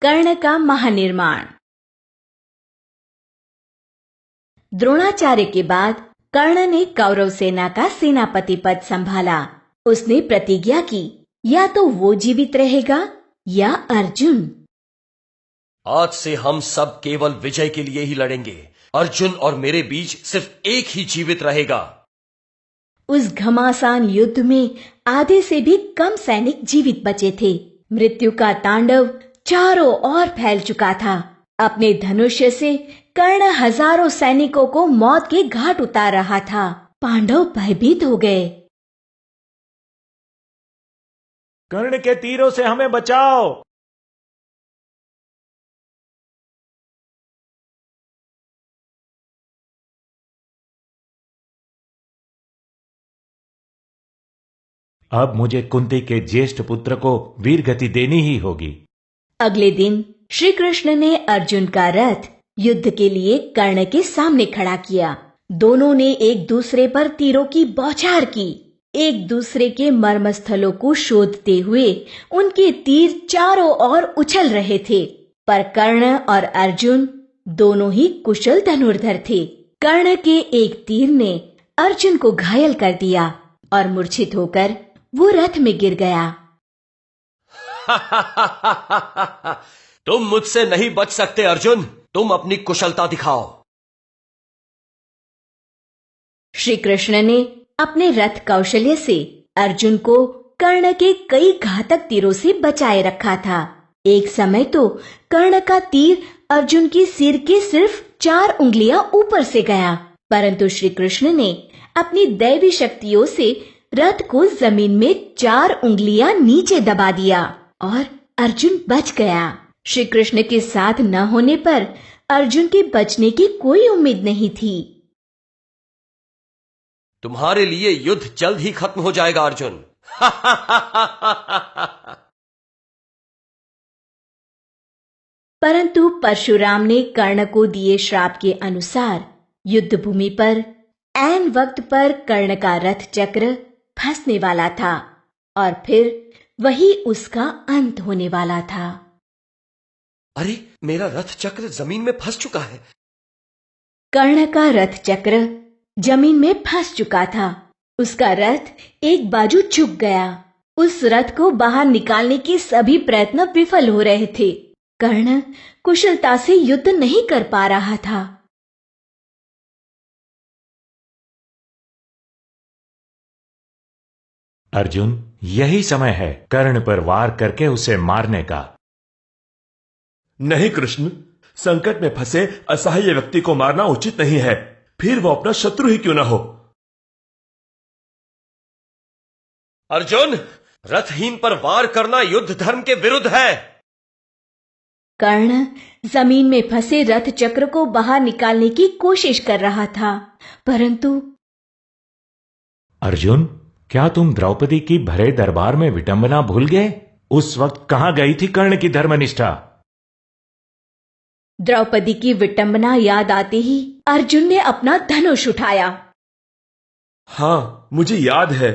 कर्ण का महानिर्माण। द्रोणाचार्य के बाद कर्ण ने कौरव सेना का सेनापति पद संभाला। उसने प्रतिज्ञा की, या तो वो जीवित रहेगा या अर्जुन। आज से हम सब केवल विजय के लिए ही लड़ेंगे। अर्जुन और मेरे बीच सिर्फ एक ही जीवित रहेगा। उस घमासान युद्ध में आधे से भी कम सैनिक जीवित बचे थे। मृत्यु का तांडव चारों ओर फैल चुका था। अपने धनुष्य से कर्ण हजारों सैनिकों को मौत के घाट उतार रहा था। पांडव भयभीत हो गए। कर्ण के तीरों से हमें बचाओ। अब मुझे कुंती के ज्येष्ठ पुत्र को वीर गति देनी ही होगी। अगले दिन श्री कृष्ण ने अर्जुन का रथ युद्ध के लिए कर्ण के सामने खड़ा किया। दोनों ने एक दूसरे पर तीरों की बौछार की। एक दूसरे के मर्मस्थलों को शोधते हुए उनके तीर चारों ओर उछल रहे थे। पर कर्ण और अर्जुन दोनों ही कुशल धनुर्धर थे। कर्ण के एक तीर ने अर्जुन को घायल कर दिया और मूर्छित होकर वो रथ में गिर गया। तुम मुझसे नहीं बच सकते अर्जुन। तुम अपनी कुशलता दिखाओ। श्री कृष्ण ने अपने रथ कौशल्य से अर्जुन को कर्ण के कई घातक तीरों से बचाए रखा था। एक समय तो कर्ण का तीर अर्जुन की सिर के सिर्फ 4 उंगलियां ऊपर से गया, परंतु श्री कृष्ण ने अपनी दैवी शक्तियों से रथ को जमीन में 4 उंगलियां नीचे दबा दिया और अर्जुन बच गया। श्री कृष्ण के साथ न होने पर अर्जुन के बचने की कोई उम्मीद नहीं थी। तुम्हारे लिए युद्ध जल्द ही खत्म हो जाएगा अर्जुन। परंतु परशुराम ने कर्ण को दिए श्राप के अनुसार युद्ध भूमि पर ऐन वक्त पर कर्ण का रथ चक्र फंसने वाला था और फिर वही उसका अंत होने वाला था। अरे, मेरा रथ चक्र जमीन में फंस चुका है। कर्ण का रथ चक्र जमीन में फंस चुका था। उसका रथ एक बाजू झुक गया। उस रथ को बाहर निकालने के सभी प्रयत्न विफल हो रहे थे। कर्ण कुशलता से युद्ध नहीं कर पा रहा था। अर्जुन, यही समय है कर्ण पर वार करके उसे मारने का। नहीं कृष्ण, संकट में फंसे असहाय व्यक्ति को मारना उचित नहीं है, फिर वो अपना शत्रु ही क्यों ना हो। अर्जुन, रथहीन पर वार करना युद्ध धर्म के विरुद्ध है। कर्ण जमीन में फंसे रथ चक्र को बाहर निकालने की कोशिश कर रहा था, परंतु अर्जुन, क्या तुम द्रौपदी की भरे दरबार में विटंबना भूल गए? उस वक्त कहां गई थी कर्ण की धर्मनिष्ठा? द्रौपदी की विटंबना याद आते ही अर्जुन ने अपना धनुष उठाया। हाँ, मुझे याद है,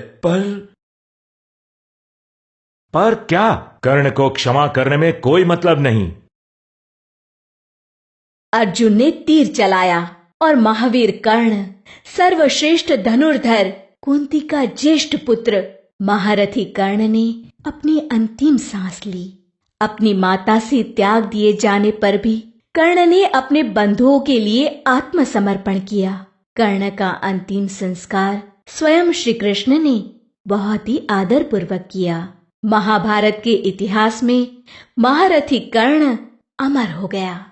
पर क्या? कर्ण को क्षमा करने में कोई मतलब नहीं। अर्जुन ने तीर चलाया और महावीर कर्ण, सर्वश्रेष्ठ धनुर्धर, कुंती का ज्येष्ठ पुत्र महारथी कर्ण ने अपनी अंतिम सांस ली। अपनी माता से त्याग दिए जाने पर भी कर्ण ने अपने बंधुओं के लिए आत्मसमर्पण किया। कर्ण का अंतिम संस्कार स्वयं श्री कृष्ण ने बहुत ही आदर पूर्वक किया। महाभारत के इतिहास में महारथी कर्ण अमर हो गया।